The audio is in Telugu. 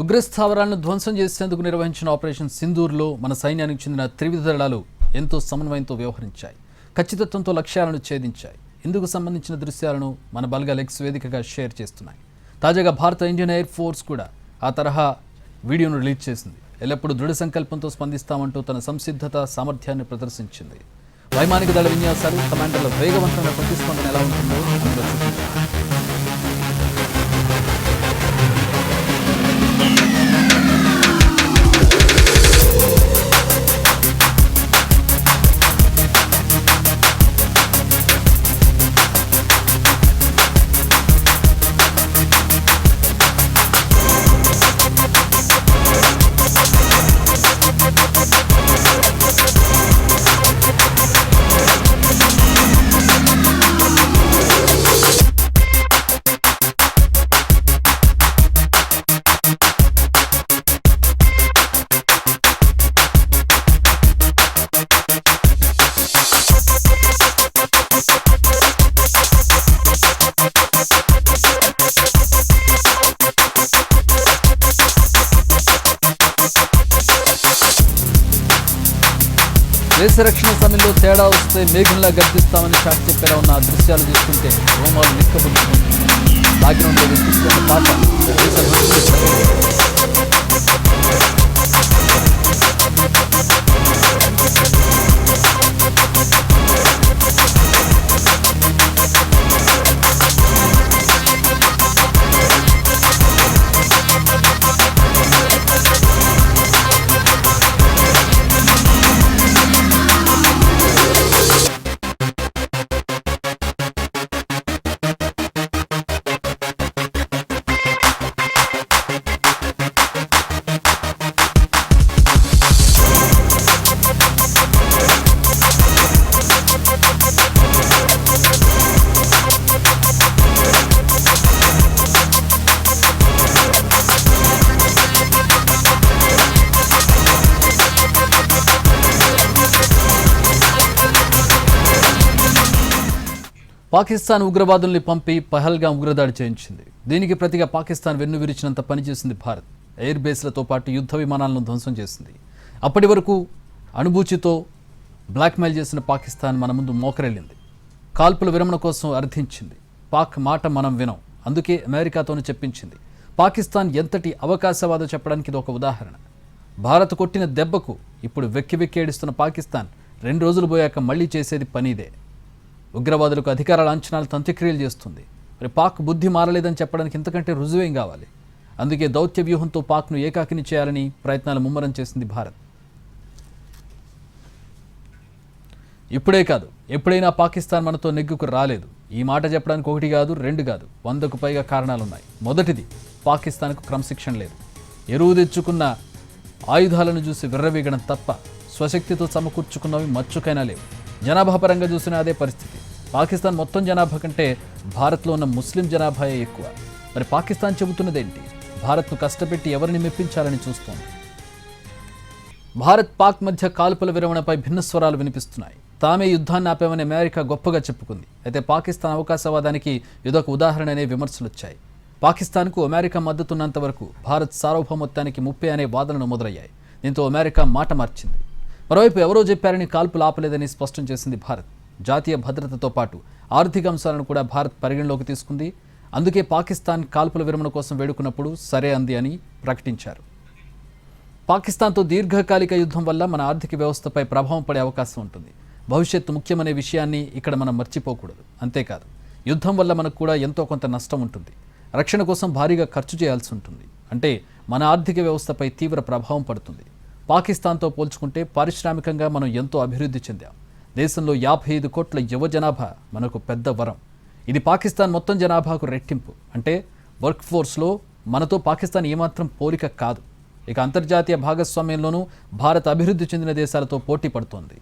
ఉగ్రస్థావరాలను ధ్వంసం చేసేందుకు నిర్వహించిన ఆపరేషన్ సింధూర్లో మన సైన్యానికి చెందిన త్రివిధ దళాలు ఎంతో సమన్వయంతో వ్యవహరించాయి. ఖచ్చితత్వంతో లక్ష్యాలను ఛేదించాయి. ఇందుకు సంబంధించిన దృశ్యాలను మన బల్గా లెక్స్ వేదికగా షేర్ చేస్తున్నాయి. తాజాగా భారత ఇండియన్ ఎయిర్ ఫోర్స్ కూడా ఆ తరహా వీడియోను రిలీజ్ చేసింది. ఎల్లప్పుడూ దృఢ సంకల్పంతో స్పందిస్తామంటూ తన సంసిద్ధత సామర్థ్యాన్ని ప్రదర్శించింది. వైమానిక దళ విన్యాసాలు, కమాండర్ల వేగవంతమైన ప్రతిస్పందన ఎలా ఉంటుందో అందులో చూపించారు. దేశ రక్షణ సమయంలో తేడా వస్తే మేఘంలా గర్జిస్తామని చాటి చెప్పేలా ఉన్న ఆ దృశ్యాలు చూస్తుంటే రోమాలు నిక్కబుచ్చుకుంటుంది. బ్యాక్గ్రౌండ్లో వినిపిస్తున్న పాట పాకిస్తాన్ ఉగ్రవాదుల్ని పంపి పహల్గాం ఉగ్రదాడి చేయించింది. దీనికి ప్రతిగా పాకిస్తాన్ వెన్ను విరిచినంత పనిచేసింది భారత్. ఎయిర్ బేస్లతో పాటు యుద్ధ విమానాలను ధ్వంసం చేసింది. అప్పటి వరకు అనుభూతితో బ్లాక్మెయిల్ చేసిన పాకిస్తాన్ మన ముందు మోకరెళ్ళింది. కాల్పుల విరమణ కోసం అర్థించింది. పాక్ మాట మనం వినం, అందుకే అమెరికాతోనే చెప్పించింది. పాకిస్తాన్ ఎంతటి అవకాశవాదో చెప్పడానికి ఇది ఒక ఉదాహరణ. భారత్ కొట్టిన దెబ్బకు ఇప్పుడు వెక్కి వెక్కి ఏడుస్తున్న పాకిస్తాన్ 2 రోజులు పోయాక మళ్లీ చేసేది పనిదే. ఉగ్రవాదులకు అధికారాల అంచనాలు అంత్యక్రియలు చేస్తుంది. మరి పాక్ బుద్ధి మారలేదని చెప్పడానికి ఇంతకంటే రుజువేం కావాలి? అందుకే దౌత్య వ్యూహంతో పాక్ను ఏకాకిని చేయాలని ప్రయత్నాలు ముమ్మరం చేసింది భారత్. ఇప్పుడే కాదు, ఎప్పుడైనా పాకిస్తాన్ మనతో నెగ్గుకు రాలేదు. ఈ మాట చెప్పడానికి 1 కాదు 2 కాదు 100కు పైగా కారణాలున్నాయి. మొదటిది, పాకిస్తాన్కు క్రమశిక్షణ లేదు. ఎరువు తెచ్చుకున్న ఆయుధాలను చూసి విర్రవీగడం తప్ప స్వశక్తితో సమకూర్చుకున్నవి మచ్చుకైనా లేవు. జనాభా పరంగా చూసిన అదే పరిస్థితి. పాకిస్తాన్ మొత్తం జనాభా కంటే భారత్లో ఉన్న ముస్లిం జనాభాయే ఎక్కువ. మరి పాకిస్తాన్ చెబుతున్నదేంటి? భారత్ను కష్టపెట్టి ఎవరిని మెప్పించాలని చూస్తోంది. భారత్ పాక్ మధ్య కాల్పుల విరమణపై భిన్న స్వరాలు వినిపిస్తున్నాయి. తామే యుద్ధాన్ని ఆపామని అమెరికా గొప్పగా చెప్పుకుంది. అయితే పాకిస్తాన్ అవకాశవాదానికి ఇదొక ఉదాహరణ అనే విమర్శలు వచ్చాయి. పాకిస్తాన్కు అమెరికా మద్దతున్నంత వరకు భారత్ సార్వభౌమత్వానికి ముప్పే అనే వాదనలు మొదలయ్యాయి. దీంతో అమెరికా మాట మార్చింది. మరోవైపు ఎవరో చెప్పారని కాల్పులు ఆపలేదని స్పష్టం చేసింది భారత్. జాతీయ భద్రతతో పాటు ఆర్థిక అంశాలను కూడా భారత్ పరిగణలోకి తీసుకుంది. అందుకే పాకిస్తాన్ కాల్పుల విరమణ కోసం వేడుకున్నప్పుడు సరే అంది అని ప్రకటించారు. పాకిస్తాన్తో దీర్ఘకాలిక యుద్ధం వల్ల మన ఆర్థిక వ్యవస్థపై ప్రభావం పడే అవకాశం ఉంటుంది. భవిష్యత్తు ముఖ్యమనే విషయాన్ని ఇక్కడ మనం మర్చిపోకూడదు. అంతేకాదు, యుద్ధం వల్ల మనకు కూడా ఎంతో కొంత నష్టం ఉంటుంది. రక్షణ కోసం భారీగా ఖర్చు చేయాల్సి ఉంటుంది. అంటే మన ఆర్థిక వ్యవస్థపై తీవ్ర ప్రభావం పడుతుంది. పాకిస్తాన్తో పోల్చుకుంటే పారిశ్రామికంగా మనం ఎంతో అభివృద్ధి చెందాం. దేశంలో 55 కోట్ల యువ జనాభా మనకు పెద్ద వరం. ఇది పాకిస్తాన్ మొత్తం జనాభాకు రెట్టింపు. అంటే వర్క్ ఫోర్స్లో మనతో పాకిస్తాన్ ఏమాత్రం పోలిక కాదు. ఇక అంతర్జాతీయ భాగస్వామ్యంలోనూ భారత్ అభివృద్ధి చెందిన దేశాలతో పోటీ పడుతోంది.